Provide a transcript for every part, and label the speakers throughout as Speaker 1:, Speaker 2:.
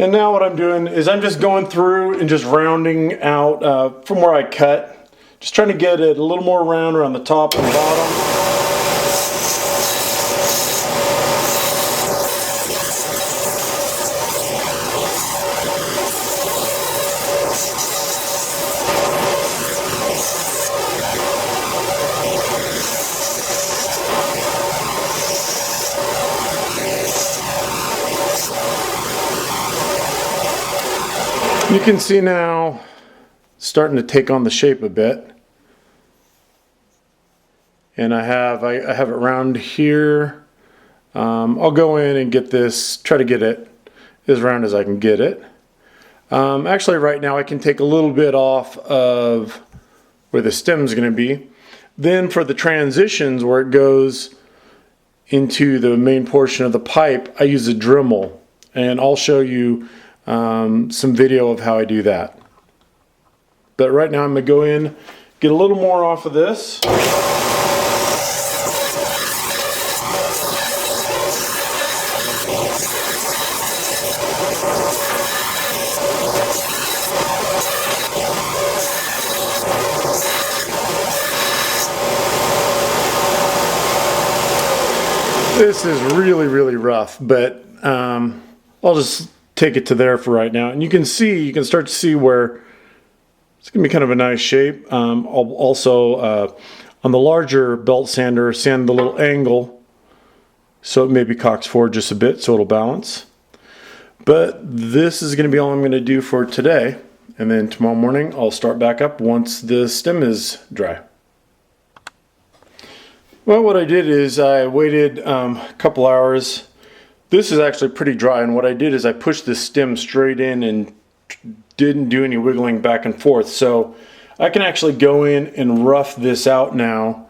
Speaker 1: And now what I'm doing is I'm just going through and just rounding out from where I cut. Just trying to get it a little more round around the top and bottom. You can see now starting to take on the shape a bit. And I have it round here. I'll go in and get this, try to get it as round as I can get it. Actually right now I can take a little bit off of where the stem's going to be. Then for the transitions where it goes into the main portion of the pipe, I use a Dremel, and I'll show you some video of how I do that. But right now I'm going to go in, get a little more off of this. This is really rough, but I'll just take it to there for right now. And you can start to see where it's going to be kind of a nice shape. I'll also, on the larger belt sander, sand the little angle so it maybe cocks forward just a bit so it'll balance. But this is going to be all I'm going to do for today. And then tomorrow morning I'll start back up once the stem is dry. Well, what I did is I waited a couple hours. This is actually pretty dry, and what I did is I pushed the stem straight in and didn't do any wiggling back and forth. So I can actually go in and rough this out now.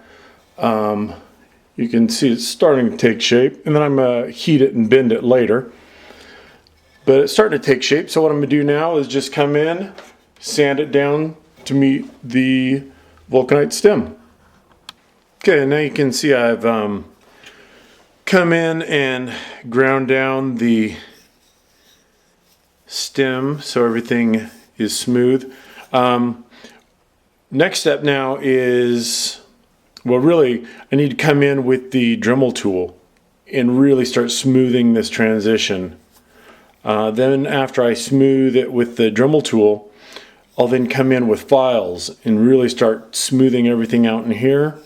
Speaker 1: You can see it's starting to take shape, and then I'm going to heat it and bend it later. But it's starting to take shape, so what I'm going to do now is just come in, sand it down to meet the vulcanite stem. Okay, now you can see I've come in and ground down the stem so everything is smooth. Next step now is, well really, I need to come in with the Dremel tool and really start smoothing this transition. Then after I smooth it with the Dremel tool, I'll then come in with files and really start smoothing everything out in here.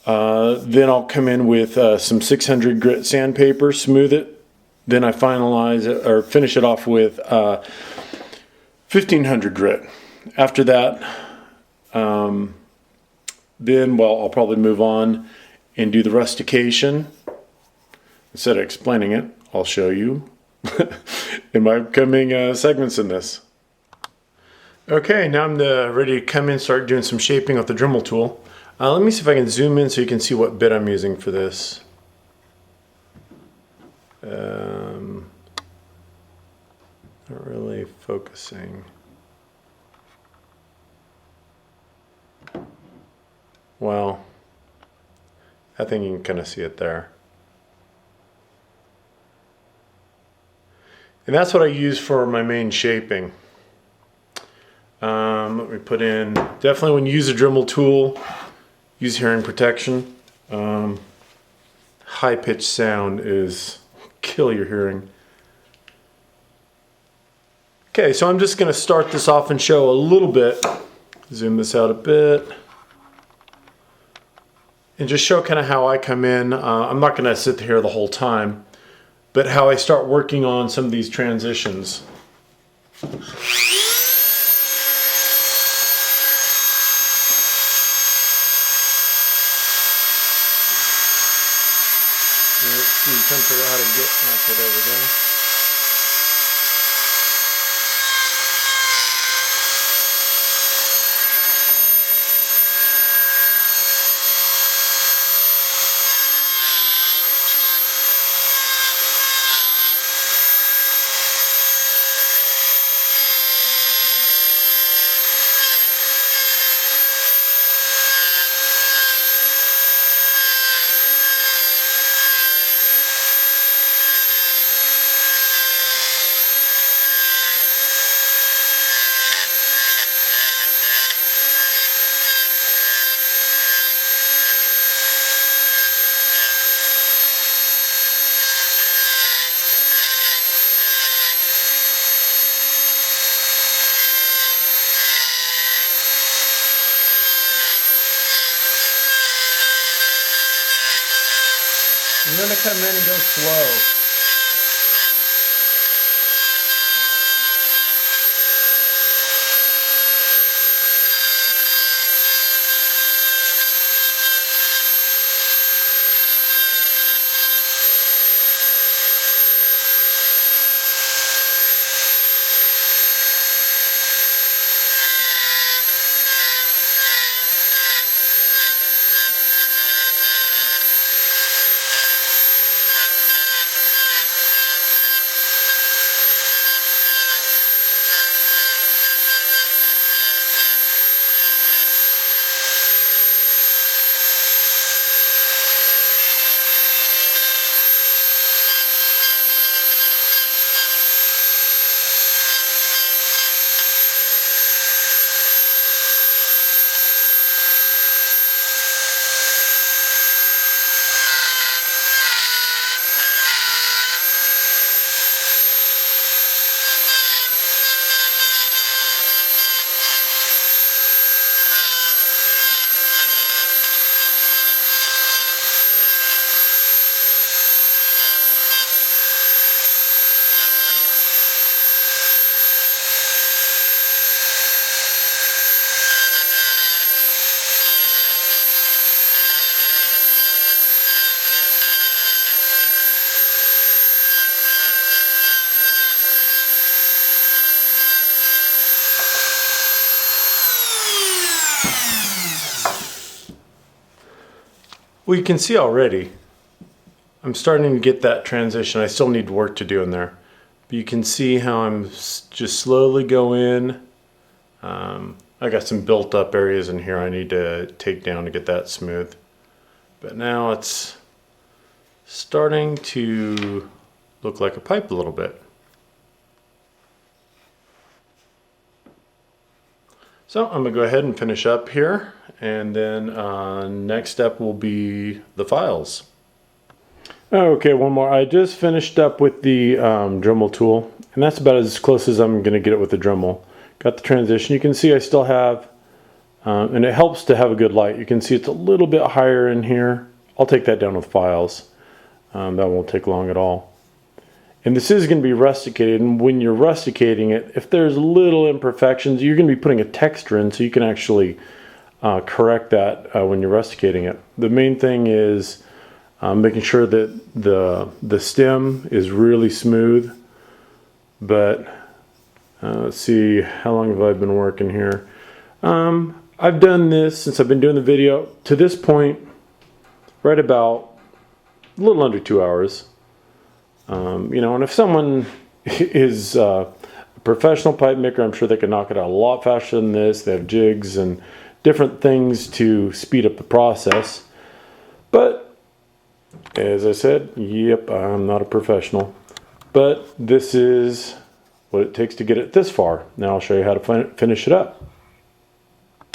Speaker 1: Then I'll come in with some 600 grit sandpaper, smooth it. Then I finalize it or finish it off with 1500 grit. After that, then I'll probably move on and do the rustication. Instead of explaining it, I'll show you in my upcoming segments in this. Okay, now I'm ready to come in and start doing some shaping with the Dremel tool. Let me see if I can zoom in so you can see what bit I'm using for this. Not really focusing. Well, I think you can kind of see it there. And that's what I use for my main shaping. Let me put in, definitely when you use a Dremel tool, use hearing protection. High-pitched sound is kill your hearing. Okay, so I'm just going to start this off and show a little bit. Zoom this out a bit. And just show kind of how I come in. I'm not going to sit here the whole time, but how I start working on some of these transitions. Let's see, trying to figure out how to get, okay, there we go. I'm going to come in and go slow. Well, you can see already, I'm starting to get that transition. I still need work to do in there. But you can see how I'm just slowly go in. I got some built up areas in here I need to take down to get that smooth. But now it's starting to look like a pipe a little bit. So I'm going to go ahead and finish up here, and then next step will be the files. Okay, one more. I just finished up with the Dremel tool, and that's about as close as I'm going to get it with the Dremel. Got the transition. You can see I still have, and it helps to have a good light. You can see it's a little bit higher in here. I'll take that down with files. That won't take long at all. And this is going to be rusticated, and when you're rusticating it, if there's little imperfections, you're going to be putting a texture in so you can actually correct that when you're rusticating it. The main thing is making sure that the stem is really smooth. But let's see, how long have I been working here? I've done this since I've been doing the video to this point, right about a little under 2 hours. You know, and if someone is a professional pipe maker, I'm sure they can knock it out a lot faster than this. They have jigs and different things to speed up the process. But as I said, yep, I'm not a professional. But this is what it takes to get it this far. Now I'll show you how to finish it up.